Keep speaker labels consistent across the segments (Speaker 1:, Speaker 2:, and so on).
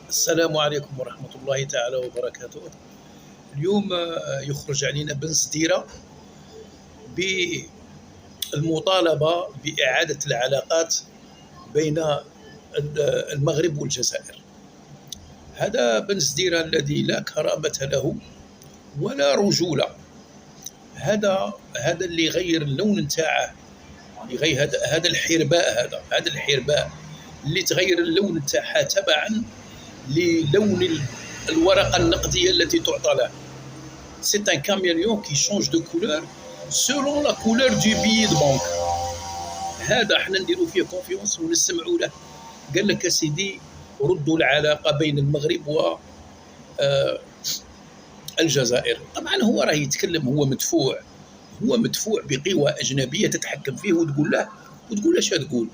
Speaker 1: السلام عليكم ورحمة الله تعالى وبركاته. اليوم يخرج علينا بن سديرة بالمطالبة بإعادة العلاقات بين المغرب والجزائر. هذا بن سديرة الذي لا كرامة له ولا رجولة. هذا اللي يغير اللون نتاعه، يغير هذا الحرباء، هذا الحرباء اللي تغير اللون نتاعها تبعا للون الورقة النقدية التي تعطى له. C'est un caméléon qui change de couleur selon la couleur du billet de banque. هذا احنا نديروا فيه كونفيونس ونستمعوا له. قال لك سيدي ردوا العلاقة بين المغرب والجزائر. طبعا هو راه يتكلم، هو مدفوع بقوى أجنبية تتحكم فيه وتقول له اش تقول.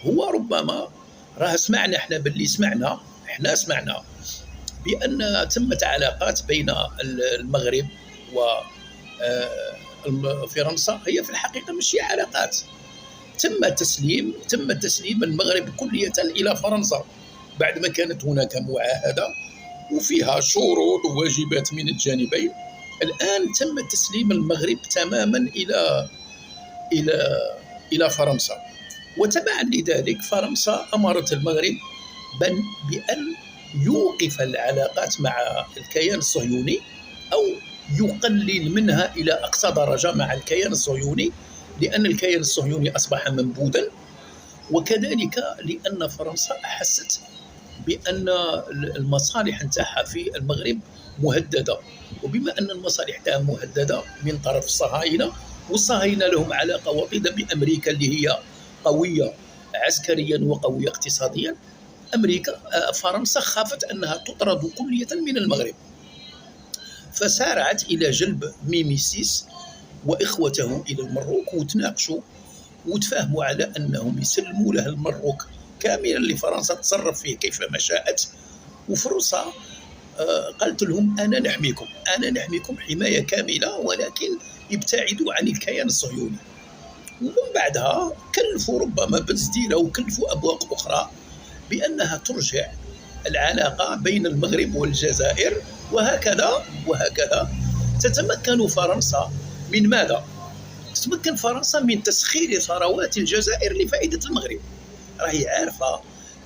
Speaker 1: هو ربما راه سمعنا احنا سمعنا بأن تمت علاقات بين المغرب وفرنسا. هي في الحقيقة مش علاقات، تم تسليم المغرب كلية إلى فرنسا بعد ما كانت هناك معاهدة وفيها شروط وواجبات من الجانبين. الآن تم تسليم المغرب تماما إلى فرنسا، وتبعا لذلك فرنسا أمرت المغرب بأن يوقف العلاقات مع الكيان الصهيوني أو يقلل منها إلى أقصى درجة مع الكيان الصهيوني، لأن الكيان الصهيوني أصبح منبوذا، وكذلك لأن فرنسا أحست بأن المصالح نتاعها في المغرب مهددة. وبما أن المصالح نتاعها مهددة من طرف الصهاينة، والصهاينة لهم علاقة وطيدة بأمريكا اللي هي قوية عسكريا وقوية اقتصاديا، فرنسا خافت أنها تطرد كلية من المغرب، فسارعت إلى جلب ميمي سيس وإخوته إلى المروك، وتناقشوا وتفاهموا على أنهم يسلموا له المروك كاملا لفرنسا تصرف فيه كيفما شاءت. وفرنسا قالت لهم أنا نحميكم حماية كاملة، ولكن ابتعدوا عن الكيان الصهيوني. ومن بعدها كلفوا ربما بن سديرة وكلفوا أبواق أخرى بأنها ترجع العلاقة بين المغرب والجزائر، وهكذا تتمكن فرنسا من ماذا؟ تتمكن فرنسا من تسخير ثروات الجزائر لفائدة المغرب. راهي عارفة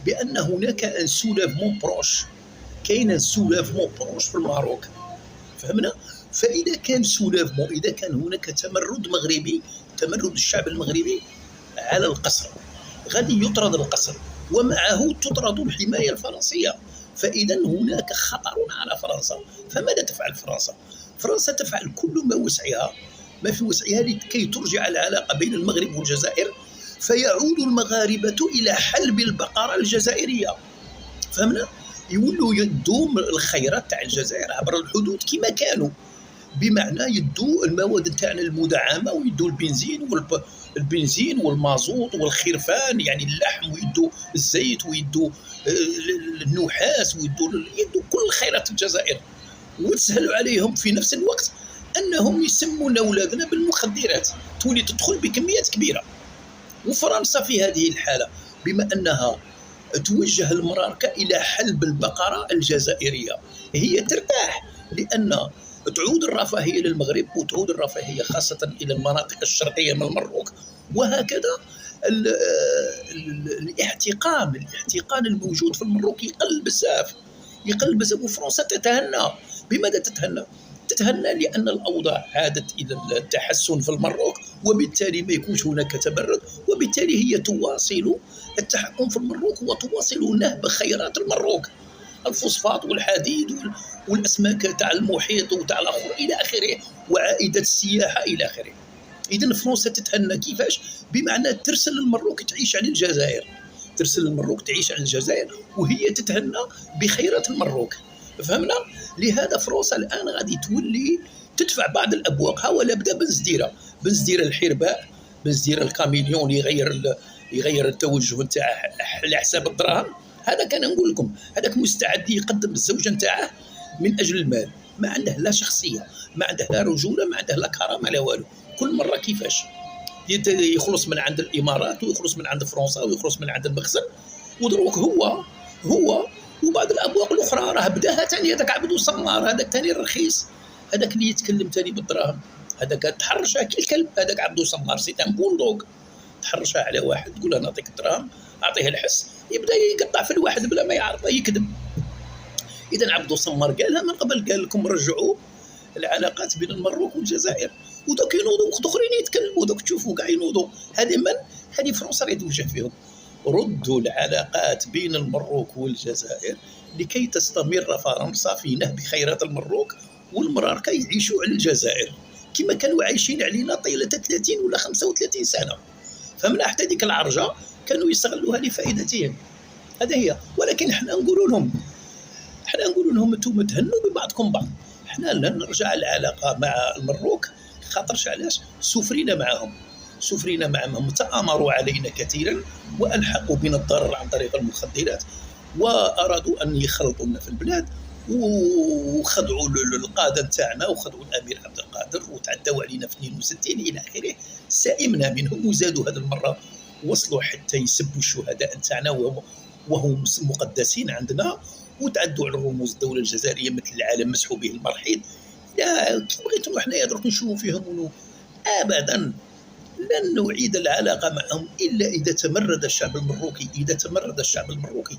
Speaker 1: بأن هناك ان سولافمون بروش، كاين ان سولافمون بروش في الماروك، فهمنا؟ فإذا كان سولافمون، إذا كان هناك تمرد مغربي، تمرد الشعب المغربي على القصر، غادي يطرد القصر ومعه تطرد الحماية الفرنسية، فإذا هناك خطر على فرنسا. فماذا تفعل فرنسا؟ فرنسا تفعل كل ما في وسعها لكي ترجع العلاقة بين المغرب والجزائر، فيعود المغاربة إلى حلب البقرة الجزائرية، فهمنا؟ يولوا يدوا الخيرات تاع الجزائر عبر الحدود كما كانوا، بمعنى يدوا المواد تاعنا المدعمة، ويدوا البنزين والمازوت والخرفان، يعني اللحم، ويدوا الزيت، ويدوا النحاس، ويدوا كل الخيرات الجزائر، وتسهلوا عليهم في نفس الوقت أنهم يسمون أولادنا بالمخدرات تولي تدخل بكميات كبيرة. وفرنسا في هذه الحالة بما أنها توجه المراركة إلى حلب البقرة الجزائرية، هي ترتاح لأن تعود الرفاهية للمغرب، وتعود الرفاهية خاصة إلى المناطق الشرقية من المروك، وهكذا الاحتقان الموجود في المروك يقل بزاف. وفرنسا تتهنى. بماذا تتهنى؟ لأن الأوضاع عادت إلى التحسن في المروك، وبالتالي ما يكونش هناك تمرد، وبالتالي هي تواصل التحكم في المروك وتواصل نهب خيرات المروك، الفوسفات والحديد والأسماك تاع المحيط وتاع الآخر إلى آخره، وعائدة السياحة إلى آخره. إذن فرنسا تتهنى كيفاش؟ بمعنى ترسل المروك تعيش على الجزائر، وهي تتهنى بخيرات المروك، فهمنا؟ لهذا فرنسا الآن غادي تولي تدفع بعض الأبواق. ها ولا بدا بن سديرة الحرباء، بن سديرة الكاميليون يغير التوجه نتاعه على حساب الدراهم. هذا كان نقول لكم، هذاك مستعد يقدم الزوجة نتاعه من أجل المال، ما عنده لا شخصية، ما عنده لا رجولة، ما عنده لا كرامة لا والو. كل مرة كيفاش يخلص من عند الإمارات، ويخلص من عند فرنسا، ويخلص من عند المخزن، ودروك هو وبعض الابواق الاخرى راه بداها ثاني هذاك عبدو سمار، هذاك ثاني الرخيص، هذاك اللي يتكلم ثاني بالدراهم، هذاك تحرشها كي الكلب، هذاك عبدو سمار سي ان بولدوغ، تحرشها على واحد تقول له نعطيك الدراهم، اعطيه الحس، يبدا يقطع في الواحد بلا ما يعرف يكذب. اذا عبدو سمار قالها من قبل، قال لكم رجعوا العلاقات بين المروك والجزائر، ودوك ينوضوا وقت اخرين يتكلموا، دوك تشوفوا كاع ينوضوا. هذه من؟ هذه فرنسا اللي توجه فيهم. ردوا العلاقات بين المروك والجزائر لكي تستمر فرنسا في نهب خيرات المروك، والمراركه يعيشوا على الجزائر كما كانوا عايشين علينا طيله 30 ولا 35 سنه. فمن حتى ديك العرجه كانوا يستغلوها لفائدتهم. هذا هي. ولكن احنا نقولوا لهم انتم تهنوا ببعضكم بعض، احنا لن نرجع العلاقه مع المروك، خاطرش علاش؟ سفرينا معهم، تآمروا علينا كثيرا والحقوا بنا الضرر عن طريق المخدرات، وارادوا ان يخلطونا في البلاد، وخدعوا القاده تاعنا وخدعوا الامير عبد القادر وتعدوا علينا في 62 الى اخره. سئمنا منهم وزادوا هذه المره، وصلوا حتى يسبوا الشهداء تاعنا وهم مقدسين عندنا، وتعدوا على رموز الدوله الجزائريه مثل العالم مسحوا به المرحيض. لا كي بغيتوا حنايا درك نشوفوا فيهم ابدا لن نعيد العلاقه معهم الا اذا تمرد الشعب المروكي،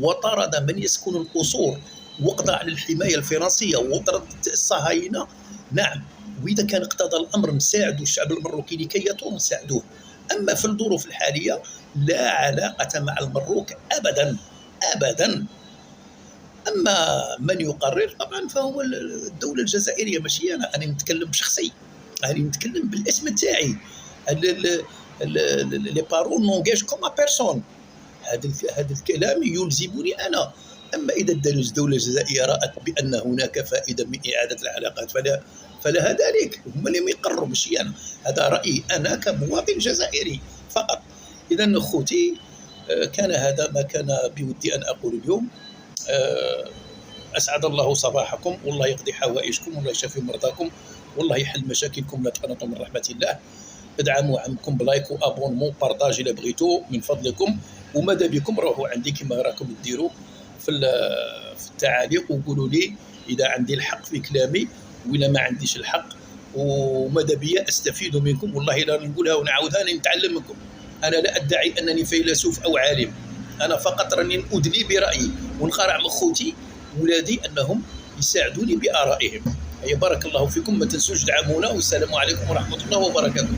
Speaker 1: وطرد من يسكن القصور، وقضى على الحمايه الفرنسيه، وطرد الصهاينه. نعم، واذا كان اقتضى الامر نساعدوا الشعب المروكي لكي يطور نساعدوه. اما في الظروف الحاليه لا علاقه مع المروك ابدا. اما من يقرر طبعا فهو الدوله الجزائريه، ماشي انا نتكلم بشخصي، انا نتكلم بالاسم تاعي. لي بارول نونجاج كوم بيرسون، هذا الكلام يلزمني انا. اما اذا الدوله الجزائريه رات بان هناك فائده من اعاده العلاقات فلها ذلك، هم اللي يقرروا ماشي انا. هذا رايي انا كمواطن جزائري فقط. اذا اخوتي، كان هذا ما كان بودي ان اقول اليوم. أسعد الله صباحكم، والله يقضي حوائجكم، والله يشفي مرضاكم، والله يحل مشاكلكم. لا تقنطوا من رحمة الله. ادعموا عمكم بلايك وابونمون بارطاج إلا بغيتوا من فضلكم. وماذا بكم روحوا عندي كما راكم ديروا في التعاليق، وقولوا لي إذا عندي الحق في كلامي ولا ما عنديش الحق، وماذا بيا أستفيد منكم. والله لا نقولها ونعاودها، أنا نتعلم منكم. أنا لا أدعي أنني فيلسوف أو عالم، أنا فقط راني أدلي برأيي ونقارع مخوتي ولادي أنهم يساعدوني بآرائهم. بارك الله فيكم، ما تنسوش دعمونا، والسلام عليكم ورحمة الله وبركاته.